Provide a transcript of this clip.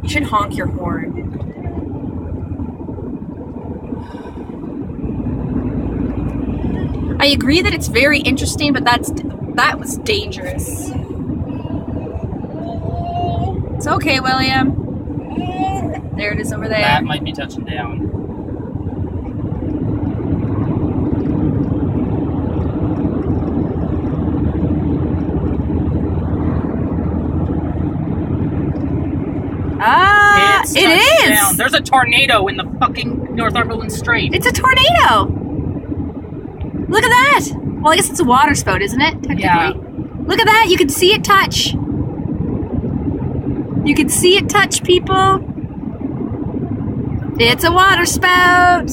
You should honk your horn. I agree that it's very interesting, but that was dangerous. It's okay, William. There it is over there. That might be touching down. It is! Down. There's a tornado in the fucking Northumberland Strait. It's a tornado! Look at that! Well, I guess it's a water spout, isn't it? Technically. Yeah. Look at that! You can see it touch. You can see it touch, people. It's a water spout!